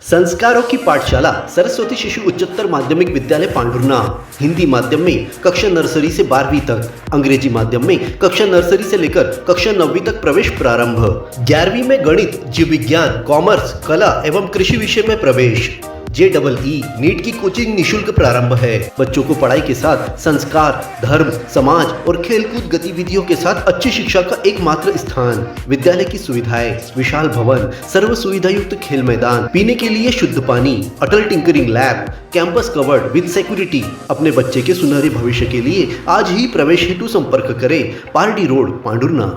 संस्कारों की पाठशाला सरस्वती शिशु उच्चतर माध्यमिक विद्यालय पांढुर्णा। हिंदी माध्यम में कक्षा नर्सरी से 12वीं तक, अंग्रेजी माध्यम में कक्षा नर्सरी से लेकर कक्षा 9वीं तक प्रवेश प्रारंभ। 11वीं में गणित, जीव विज्ञान, कॉमर्स, कला एवं कृषि विषय में प्रवेश। JEE नीट की कोचिंग निशुल्क प्रारंभ है। बच्चों को पढ़ाई के साथ संस्कार, धर्म, समाज और खेलकूद गतिविधियों के साथ अच्छी शिक्षा का एकमात्र स्थान। विद्यालय की सुविधाएं: विशाल भवन, सर्व सुविधा युक्त खेल मैदान, पीने के लिए शुद्ध पानी, Atal tinkering lab, campus covered with security. अपने बच्चे के सुनहरे भविष्य के लिए आज ही प्रवेश हेतु संपर्क करें। पारडी रोड, पांढुर्णा।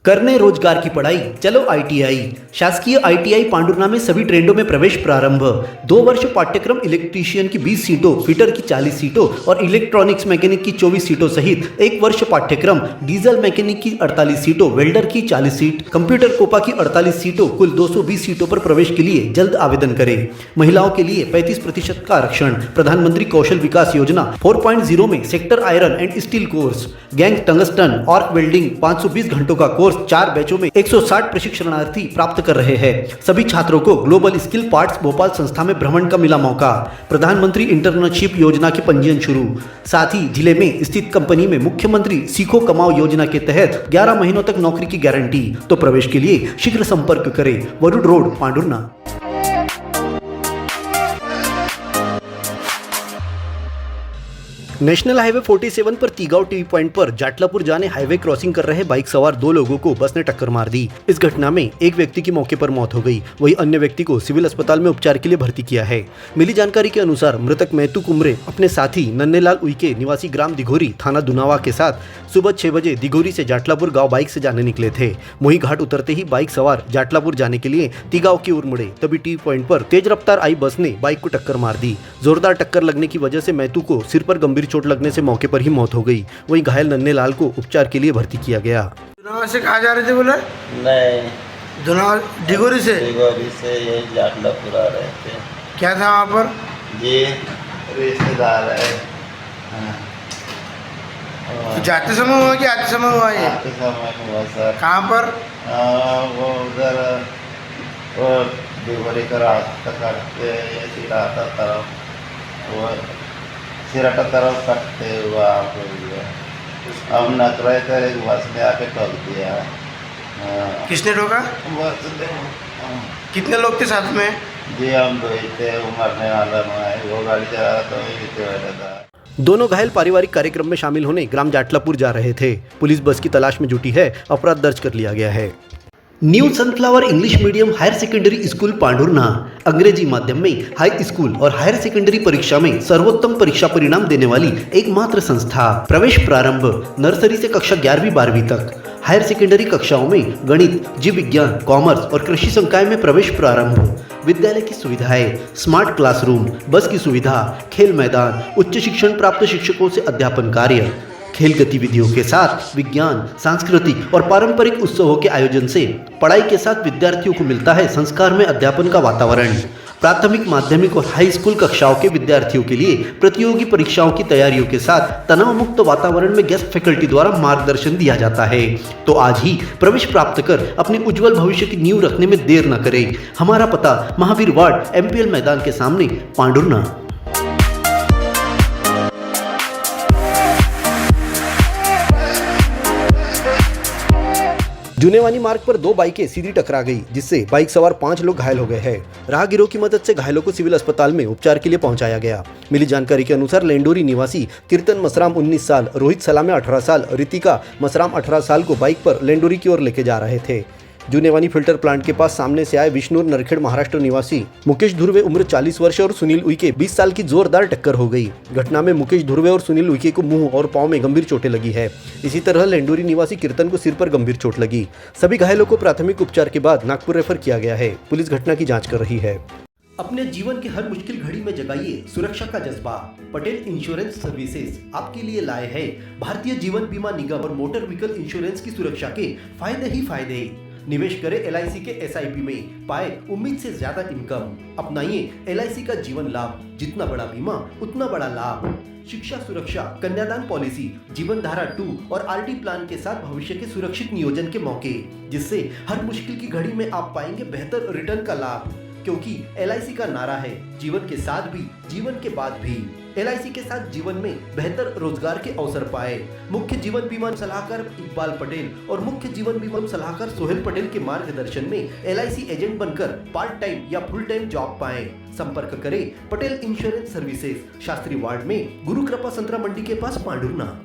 करने रोजगार की पढ़ाई, चलो ITI। शासकीय ITI पांढुर्णा में सभी ट्रेंडों में प्रवेश प्रारंभ। 2 वर्ष पाठ्यक्रम इलेक्ट्रीशियन की 20 सीटों, फिटर की 40 सीटों और इलेक्ट्रॉनिक्स मैकेनिक की 24 सीटों सहित 1 वर्ष पाठ्यक्रम डीजल मैकेनिक की 48 सीटों, वेल्डर की 40 सीट, कंप्यूटर कोपा की 48 सीटों, कुल 220 सीटों पर प्रवेश के लिए जल्द आवेदन करें। महिलाओं के लिए 35% का आरक्षण। प्रधानमंत्री कौशल विकास योजना 4.0 में sector iron and steel course, gang tungsten, arc welding 520 घंटों का कोर्स 4 बैचों में 160 प्रशिक्षणार्थी प्राप्त कर रहे हैं। सभी छात्रों को ग्लोबल स्किल पार्ट्स भोपाल संस्था में भ्रमण का मिला मौका। प्रधानमंत्री इंटर्नशिप योजना के पंजीयन शुरू। साथ ही जिले में स्थित कंपनी में मुख्यमंत्री सीखो कमाओ योजना के तहत 11 महीनों तक नौकरी की गारंटी। तो प्रवेश के लिए शीघ्र संपर्क करें। Warud road, Pandhurna. National highway 47 पर तीगांव टी पॉइंट पर जाटलापुर जाने हाईवे क्रॉसिंग कर रहे बाइक सवार 2 लोगों को बस ने टक्कर मार दी। इस घटना में एक व्यक्ति की मौके पर मौत हो गई, वहीं अन्य व्यक्ति को सिविल अस्पताल में उपचार के लिए भर्ती किया है। मिली जानकारी के अनुसार मृतक महतू कुमरे अपने साथी नन्हेलाल उइके निवासी ग्राम दिघोरी, थाना दुनावा के साथ सुबह 6 बजे दिघोरी से जाटलापुर गाँव बाइक से जाने निकले थे। मोही घाट उतरते ही बाइक सवार जाटलापुर जाने के लिए तीगांव की ओर मुड़े, तभी टी पॉइंट पर तेज रफ्तार आई बस ने बाइक को टक्कर मार दी। जोरदार टक्कर लगने की वजह से महतू को सिर पर गंभीर चोट लगने से मौके पर ही मौत हो गई। वहीं घायल नन्हेलाल को उपचार के लिए भर्ती किया गया। दुनावा से कहाँ जा रहे थे बोले? नहीं, दुनावा डिगोरी से यही जाटलापुर आ रहे थे। क्या था वहाँ पर? ये रिश्तेदार है। तो जाते समय हुआ कि आते समय हुआ? ये आते समय हुआ सर। कहाँ पर? वो उधर वो डिगोरी का रास्ता करते सिराटा तरफ, वो सिराटा तरफ कटते हुआ अब नकरे थे, एक बस ने आके ठोक दिया। किसने ठोका? बस ने। कितने लोग थे साथ में? जी हम 2 ही थे, वो मरने वाला में वो गाड़ी चला रहा तो वही बैठा था। दोनों घायल पारिवारिक कार्यक्रम में शामिल होने ग्राम जाटलापुर जा रहे थे। पुलिस बस की तलाश में जुटी है, अपराध दर्ज कर लिया गया है। New Sunflower English medium higher secondary school Pandhurna, अंग्रेजी माध्यम में हाई स्कूल और हायर सेकेंडरी परीक्षा में सर्वोत्तम परीक्षा परिणाम देने वाली एकमात्र संस्था। प्रवेश प्रारंभ नर्सरी से कक्षा 11वीं 12वीं तक, हायर सेकेंडरी कक्षाओं में गणित, जीव विज्ञान, कॉमर्स और कृषि संकाय में प्रवेश प्रारंभ। विद्यालय की सुविधाएं: स्मार्ट क्लासरूम, बस की सुविधा, खेल मैदान, उच्च शिक्षण प्राप्त शिक्षकों से अध्यापन कार्य, खेल गतिविधियों के साथ विज्ञान, सांस्कृतिक और पारंपरिक उत्सवों के आयोजन से पढ़ाई के साथ विद्यार्थियों को मिलता है संस्कार में अध्यापन का वातावरण। प्राथमिक, माध्यमिक और हाई स्कूल कक्षाओं के विद्यार्थियों के लिए प्रतियोगी परीक्षाओं की तैयारियों के साथ तनाव मुक्त वातावरण में गेस्ट फैकल्टी द्वारा मार्गदर्शन दिया जाता है। तो आज ही प्रवेश प्राप्त कर अपने उज्जवल भविष्य की नींव रखने में देर न करें। हमारा पता महावीर वार्ड, MPL मैदान के सामने, पांढुर्णा। जुनेवानी मार्ग पर 2 बाइकें सीधी टकरा गई, जिससे बाइक सवार 5 लोग घायल हो गए हैं। राहगीरों की मदद से घायलों को सिविल अस्पताल में उपचार के लिए पहुंचाया गया। मिली जानकारी के अनुसार लेंडोरी निवासी कीर्तन मसराम 19 साल, रोहित सलामे 18 साल, रितिका मसराम 18 साल को बाइक पर लेंडोरी की ओर लेके जा रहे थे। जुनेवानी फिल्टर प्लांट के पास सामने से आए विष्णुर नरखेड़ महाराष्ट्र निवासी मुकेश धुर्वे उम्र 40 वर्ष और सुनील उइके 20 साल की जोरदार टक्कर हो गई। घटना में मुकेश धुर्वे और सुनील उइके को मुंह और पांव में गंभीर चोटें लगी है। इसी तरह लेंडोरी निवासी कीर्तन को सिर पर गंभीर चोट लगी। सभी घायलों को प्राथमिक उपचार के बाद नागपुर रेफर किया गया है। पुलिस घटना की जाँच कर रही है। अपने जीवन के हर मुश्किल घड़ी में जगाइए सुरक्षा का जज्बा। पटेल इंश्योरेंस सर्विसेज आपके लिए लाए हैं भारतीय जीवन बीमा निगम और मोटर व्हीकल इंश्योरेंस की सुरक्षा के फायदे ही फायदे। निवेश करें LIC के SIP में, पाए उम्मीद से ज्यादा इनकम। अपनाइए LIC का जीवन लाभ, जितना बड़ा बीमा उतना बड़ा लाभ। शिक्षा सुरक्षा, कन्यादान पॉलिसी, जीवन धारा 2 और RD प्लान के साथ भविष्य के सुरक्षित नियोजन के मौके, जिससे हर मुश्किल की घड़ी में आप पाएंगे बेहतर रिटर्न का लाभ। क्योंकि LIC का नारा है, जीवन के साथ भी जीवन के बाद भी। LIC के साथ जीवन में बेहतर रोजगार के अवसर पाए। मुख्य जीवन बीमा सलाहकार इकबाल पटेल और मुख्य जीवन बीमा सलाहकार सोहेल पटेल के मार्गदर्शन में LIC एजेंट बनकर पार्ट टाइम या फुल टाइम जॉब पाएं। संपर्क करें Patel insurance services, Shastri ward में, गुरु कृपा संतरा मंडी के पास, पांडुरना।